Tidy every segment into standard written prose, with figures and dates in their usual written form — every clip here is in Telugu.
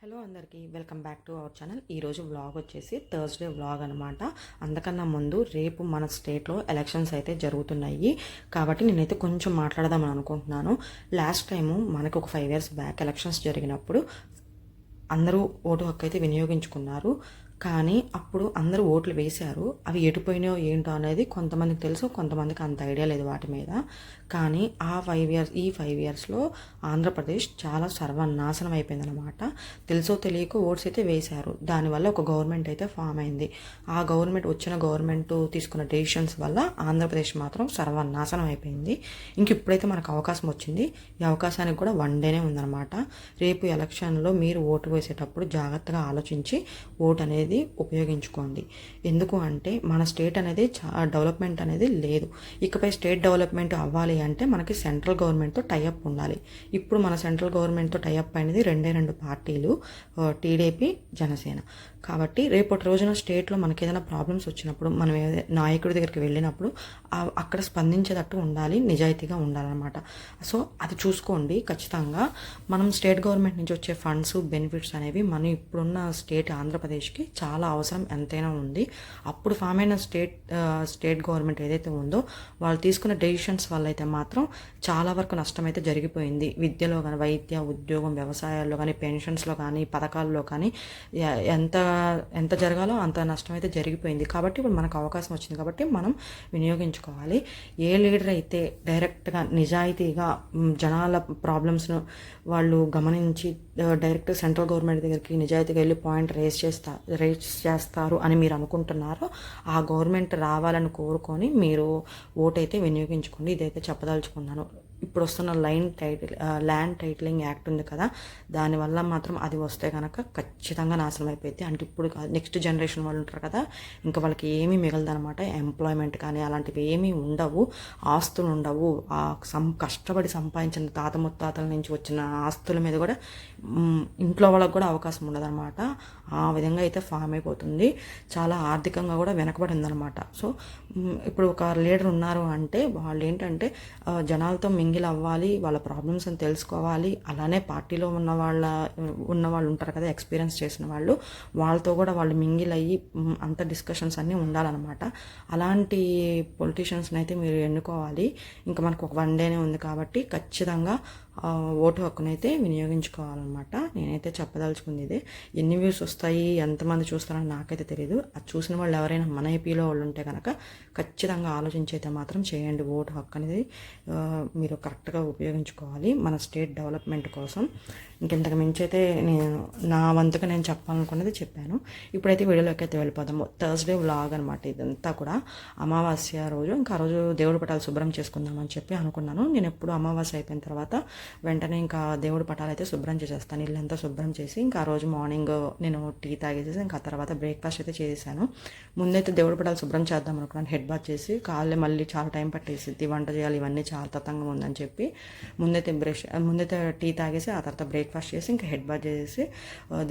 హలో అందరికీ welcome back to our channel. ఈరోజు వ్లాగ్ వచ్చేసి థర్స్డే వ్లాగ్ అనమాట. అందుకన్నా ముందు రేపు మన స్టేట్లో ఎలక్షన్స్ అయితే జరుగుతున్నాయి కాబట్టి నేనైతే కొంచెం మాట్లాడదామని అనుకుంటున్నాను. లాస్ట్ టైము మనకు ఒక 5 years బ్యాక్ ఎలక్షన్స్ జరిగినప్పుడు అందరూ ఓటు హక్కు అయితే వినియోగించుకున్నారు. కానీ అప్పుడు అందరూ ఓట్లు వేశారు. అవి ఎటుపోయినాయో ఏంటో అనేది కొంతమందికి తెలుసు, కొంతమందికి అంత ఐడియా లేదు వాటి మీద. కానీ ఈ 5 yearsలో ఆంధ్రప్రదేశ్ చాలా సర్వనాశనం అయిపోయిందనమాట. తెలుసో తెలియక ఓట్స్ అయితే వేశారు. దానివల్ల ఒక గవర్నమెంట్ అయితే ఫామ్ అయింది. ఆ వచ్చిన గవర్నమెంట్ తీసుకున్న డెసిషన్స్ వల్ల ఆంధ్రప్రదేశ్ మాత్రం సర్వనాశనం అయిపోయింది. ఇంక ఇప్పుడైతే మనకు అవకాశం వచ్చింది. ఈ అవకాశానికి కూడా 1 day ఉందన్నమాట. రేపు ఎలక్షన్లో మీరు ఓటు వేసేటప్పుడు జాగ్రత్తగా ఆలోచించి ఓటు అనేది ఉపయోగించుకోండి. ఎందుకు అంటే మన స్టేట్ అనేది డెవలప్మెంట్ అనేది లేదు. ఇకపై స్టేట్ డెవలప్మెంట్ అవ్వాలి అంటే మనకి సెంట్రల్ గవర్నమెంట్తో టైఅప్ ఉండాలి. ఇప్పుడు మన సెంట్రల్ గవర్నమెంట్తో టైఅప్ అయినది 2 పార్టీలు, టీడీపీ, జనసేన. కాబట్టి రేపటి రోజున స్టేట్లో మనకి ఏదైనా ప్రాబ్లమ్స్ వచ్చినప్పుడు మనం నాయకుడి దగ్గరికి వెళ్ళినప్పుడు అక్కడ స్పందించేటట్టు ఉండాలి, నిజాయితీగా ఉండాలన్నమాట. సో అది చూసుకోండి ఖచ్చితంగా. మనం స్టేట్ గవర్నమెంట్ నుంచి వచ్చే ఫండ్స్, బెనిఫిట్స్ అనేవి మనం ఇప్పుడున్న స్టేట్ ఆంధ్రప్రదేశ్కి చాలా అవసరం ఎంతైనా ఉంది. అప్పుడు ఫామ్ అయిన స్టేట్ గవర్నమెంట్ ఏదైతే ఉందో వాళ్ళు తీసుకున్న డెసిషన్స్ వల్ల అయితే మాత్రం చాలా వరకు నష్టం అయితే జరిగిపోయింది. విద్యలో కానీ, వైద్య, ఉద్యోగం, వ్యవసాయాల్లో కానీ, పెన్షన్స్లో కానీ, పథకాల్లో కానీ ఎంత జరగాలో అంత నష్టం అయితే జరిగిపోయింది. కాబట్టి ఇప్పుడు మనకు అవకాశం వచ్చింది కాబట్టి మనం వినియోగించుకోవాలి. ఏ లీడర్ అయితే డైరెక్ట్గా నిజాయితీగా జనాల ప్రాబ్లమ్స్ను వాళ్ళు గమనించి డైరెక్ట్ సెంట్రల్ గవర్నమెంట్ దగ్గరికి నిజాయితీగా వెళ్ళి పాయింట్ రేస్ చేస్తారు అని మీరు అనుకుంటున్నారో ఆ గవర్నమెంట్ రావాలని కోరుకొని మీరు ఓటైతే వినియోగించుకోండి. ఇదైతే చెప్పదలుచుకున్నాను. ఇప్పుడు వస్తున్న ల్యాండ్ టైటిలింగ్ యాక్ట్ ఉంది కదా, దానివల్ల మాత్రం అది వస్తే కనుక ఖచ్చితంగా నాశనం అయిపోయింది. అంటే ఇప్పుడు నెక్స్ట్ జనరేషన్ వాళ్ళు ఉంటారు కదా, ఇంకా వాళ్ళకి ఏమీ మిగలదనమాట. ఎంప్లాయ్మెంట్ కానీ అలాంటివి ఏమీ ఉండవు, ఆస్తులు ఉండవు. కష్టపడి సంపాదించిన తాత ముత్తాతల నుంచి వచ్చిన ఆస్తుల మీద కూడా ఇంట్లో వాళ్ళకి కూడా అవకాశం ఉండదన్నమాట. ఆ విధంగా అయితే ఫామ్ అయిపోతుంది. చాలా ఆర్థికంగా కూడా వెనకబడి ఉందన్నమాట. సో ఇప్పుడు ఒక లీడర్ ఉన్నారు అంటే వాళ్ళు ఏంటంటే జనాలతో మింగిల్ అవ్వాలి, వాళ్ళ ప్రాబ్లమ్స్ అని తెలుసుకోవాలి. అలానే పార్టీలో ఉన్న వాళ్ళు ఉంటారు కదా, ఎక్స్పీరియన్స్ చేసిన వాళ్ళతో కూడా వాళ్ళు మింగిల్ అయ్యి అంత డిస్కషన్స్ అన్నీ ఉండాలన్నమాట. అలాంటి పొలిటీషియన్స్ని అయితే మీరు ఎన్నుకోవాలి. ఇంకా మనకు ఒక 1 day ఉంది కాబట్టి ఖచ్చితంగా ఓటు హక్కునైతే వినియోగించుకోవాలన్నమాట. నేనైతే చెప్పదలుచుకుంది ఇదే. ఎన్ని వ్యూస్ వస్తాయి, ఎంతమంది చూస్తారని నాకైతే తెలియదు. అది చూసిన వాళ్ళు ఎవరైనా మన ఏపీలో వాళ్ళు ఉంటే కనుక ఖచ్చితంగా ఆలోచించి అయితే మాత్రం చేయండి. ఓటు హక్కు అనేది మీరు కరెక్ట్గా ఉపయోగించుకోవాలి మన స్టేట్ డెవలప్మెంట్ కోసం. ఇంకెంతకు మించి అయితే నా వంతుగా నేను చెప్పాలనుకున్నది చెప్పాను. ఇప్పుడైతే వీడియోలోకి అయితే వెళ్ళిపోదాము. థర్స్డే వ్లాగ్ అనమాట ఇదంతా కూడా. అమావాస్య రోజు ఇంకా ఆ రోజు దేవుడి పటాలు శుభ్రం చేసుకుందామని చెప్పి అనుకున్నాను. నేను ఎప్పుడు అమావాస్య అయిపోయిన తర్వాత వెంటనే ఇంకా దేవుడి పటాలు అయితే శుభ్రం చేసేస్తాను. ఇల్లంతా శుభ్రం చేసి ఇంకా ఆ రోజు మార్నింగ్ నేను టీ తాగేసేసి ఇంకా తర్వాత బ్రేక్ఫాస్ట్ అయితే చేశాను. ముందైతే దేవుడి పటాలు శుభ్రం చేద్దాం అనుకున్నాను. హెడ్ బాత్ చేసి కాళ్ళే మళ్ళీ చాలా టైం పట్టేసింది, వంట చేయాలి, ఇవన్నీ చాలా తతంగం ఉందని చెప్పి ముందైతే టీ తాగేసి ఆ తర్వాత బ్రేక్ఫాస్ట్ చేసి ఇంకా హెడ్ బాత్ చేసి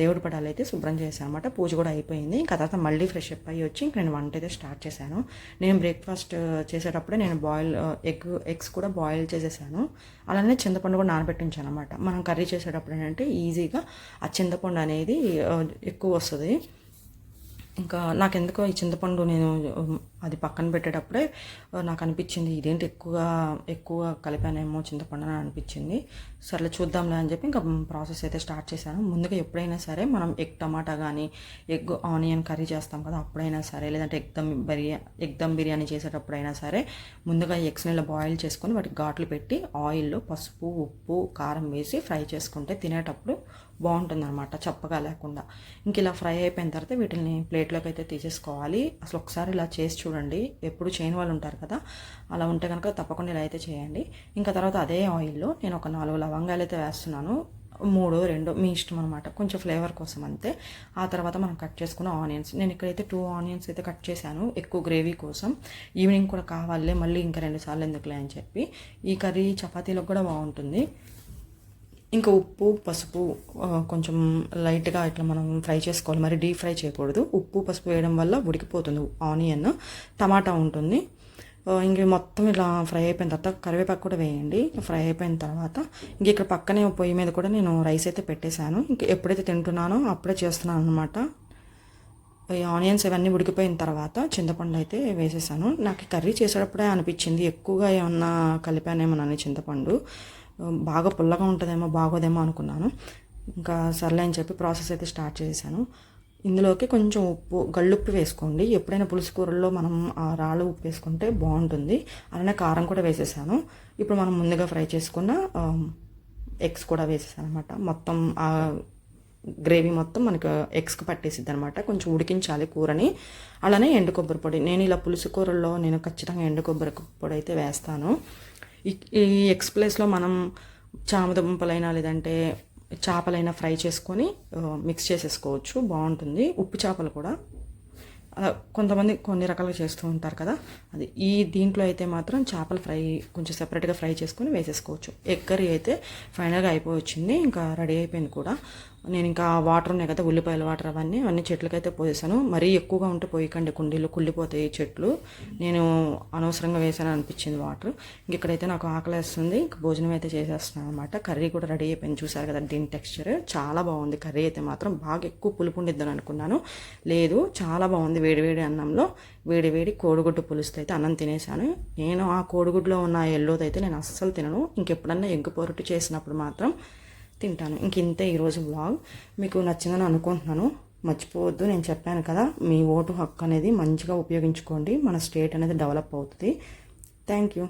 దేవుడి పటాలు అయితే శుభ్రం చేశాను అనమాట. పూజ కూడా అయిపోయింది. ఇంకా తర్వాత మళ్ళీ ఫ్రెష్ అప్ అయ్యి వచ్చి ఇంక నేను వంట అయితే స్టార్ట్ చేశాను. నేను బ్రేక్ఫాస్ట్ చేసేటప్పుడే నేను ఎగ్స్ కూడా బాయిల్ చేసేసాను. అలానే చింతపండు కూడా నానబెట్టి ఉంచాను అనమాట. మనం కర్రీ చేసేటప్పుడు ఏంటంటే ఈజీగా ఆ చింతపండు అనేది ఎక్కువ వస్తుంది. ఇంకా నాకెందుకో ఈ చింతపండు నేను అది పక్కన పెట్టేటప్పుడే నాకు అనిపించింది, ఇదేంటి ఎక్కువ కలిపానేమో చింతపండు అని అనిపించింది. సర్లే చూద్దాంలే అని చెప్పి ఇంకా ప్రాసెస్ అయితే స్టార్ట్ చేశాను. ముందుగా ఎప్పుడైనా సరే మనం ఎగ్ టమాటా కానీ, ఎగ్ ఆనియన్ కర్రీ చేస్తాం కదా, అప్పుడైనా సరే లేదంటే ఎగ్ దమ్ బిర్యానీ చేసేటప్పుడైనా సరే ముందుగా ఎగ్స్ని ఇలా బాయిల్ చేసుకొని వాటికి ఘాట్లు పెట్టి ఆయిల్లో పసుపు, ఉప్పు, కారం వేసి ఫ్రై చేసుకుంటే తినేటప్పుడు బాగుంటుందన్నమాట, చప్పగా లేకుండా. ఇంక ఇలా ఫ్రై అయిపోయిన తర్వాత వీటిని ప్లేట్లోకి అయితే తీసేసుకోవాలి. అసలు ఒకసారి ఇలా చేసి చూడండి. ఎప్పుడు చేయని వాళ్ళు ఉంటారు కదా, అలా ఉంటే కనుక తప్పకుండా ఇలా అయితే చేయండి. ఇంకా తర్వాత అదే ఆయిల్లో నేను ఒక 4 లవంగాలు అయితే వేస్తున్నాను. 3, 2 మీ ఇష్టం అనమాట, కొంచెం ఫ్లేవర్ కోసం అంతే. ఆ తర్వాత మనం కట్ చేసుకున్న ఆనియన్స్, నేను ఇక్కడైతే 2 ఆనియన్స్ అయితే కట్ చేశాను ఎక్కువ గ్రేవీ కోసం. ఈవినింగ్ కూడా కావాలి, మళ్ళీ ఇంకా 2 సార్లు ఎందుకులే అని చెప్పి. ఈ కర్రీ చపాతీలకు కూడా బాగుంటుంది. ఇంకా ఉప్పు, పసుపు కొంచెం లైట్గా ఇట్లా మనం ఫ్రై చేసుకోవాలి, మరి డీప్ ఫ్రై చేయకూడదు. ఉప్పు, పసుపు వేయడం వల్ల ఉడికిపోతుంది ఆనియన్. టమాటా ఉంటుంది, ఇంక మొత్తం ఇలా ఫ్రై అయిపోయిన తర్వాత కరివేపాకు కూడా వేయండి. ఫ్రై అయిపోయిన తర్వాత ఇంక ఇక్కడ పక్కనే పొయ్యి మీద కూడా నేను రైస్ అయితే పెట్టేశాను. ఇంక ఎప్పుడైతే తింటున్నానో అప్పుడే చేస్తున్నాను అనమాట. ఈ ఆనియన్స్ ఇవన్నీ ఉడికిపోయిన తర్వాత చింతపండు అయితే వేసేసాను. నాకు కర్రీ చేసేటప్పుడే అనిపించింది ఎక్కువగా ఏమన్నా కలిపానేమోనని చింతపండు. బాగా పుల్లగా ఉంటుందేమో బాగోదేమో అనుకున్నాను. ఇంకా సర్లే అని చెప్పి ప్రాసెస్ అయితే స్టార్ట్ చేశాను. ఇందులోకి కొంచెం ఉప్పు, గళ్ళుప్పు వేసుకోండి. ఎప్పుడైనా పులుసు కూరల్లో మనం రాళ్ళు ఉప్పు వేసుకుంటే బాగుంటుంది. అలానే కారం కూడా వేసేసాను. ఇప్పుడు మనం ముందుగా ఫ్రై చేసుకున్న ఎగ్స్ కూడా వేసేసాను అనమాట. మొత్తం గ్రేవీ మొత్తం మనకు ఎగ్స్కి పట్టేసిద్ది అనమాట. కొంచెం ఉడికించాలి కూరని. అలానే ఎండు కొబ్బరి పొడి, నేను ఇలా పులుసు కూరల్లో నేను ఖచ్చితంగా ఎండు కొబ్బరి పొడి అయితే వేస్తాను. ఈ ఎగ్స్ ప్లేస్లో మనం చామదుంపలైనా లేదంటే చేపలైనా ఫ్రై చేసుకొని మిక్స్ చేసేసుకోవచ్చు, బాగుంటుంది. ఉప్పు చేపలు కూడా అలా కొంతమంది కొన్ని రకాలుగా చేస్తూ ఉంటారు కదా, అది దీంట్లో అయితే మాత్రం చేపల ఫ్రై కొంచెం సెపరేట్గా ఫ్రై చేసుకొని వేసేసుకోవచ్చు. ఎగ్ కర్రీ అయితే ఫైనల్గా అయిపోయి వచ్చింది, ఇంకా రెడీ అయిపోయింది కూడా. నేను ఇంకా వాటర్ ఉన్నాయి కదా, ఉల్లిపాయల వాటర్ అవన్నీ చెట్లకైతే పోసేసాను. మరీ ఎక్కువగా ఉంటే పోయకండి, కుండీలు కుళ్ళిపోతాయి చెట్లు. నేను అనవసరంగా వేసాను అనిపించింది వాటర్. ఇంక ఇక్కడైతే నాకు ఆకలేస్తుంది, ఇంక భోజనం అయితే చేసేస్తున్నాను అనమాట. కర్రీ కూడా రెడీ అయిపోయింది, చూసారు కదా దీని టెక్స్చర్ చాలా బాగుంది. కర్రీ అయితే మాత్రం బాగా ఎక్కువ పులుపు ఉండిద్దని అనుకున్నాను, లేదు చాలా బాగుంది. వేడివేడి అన్నంలో వేడివేడి కోడిగుడ్డు పులుసుతో అయితే అన్నం తినేసాను. నేను ఆ కోడిగుడ్లో ఉన్న ఎల్లోది అయితే నేను అస్సలు తినను. ఇంకెప్పుడన్నా ఎగ్ పొరటు చేసినప్పుడు మాత్రం తింటాను. ఇంక ఇంతే ఈరోజు వ్లాగ్. మీకు నచ్చిందని అనుకుంటున్నాను. మర్చిపోవద్దు, నేను చెప్పాను కదా, మీ ఓటు హక్కు అనేది మంచిగా ఉపయోగించుకోండి. మన స్టేట్ అనేది డెవలప్ అవుతుంది. Thank you.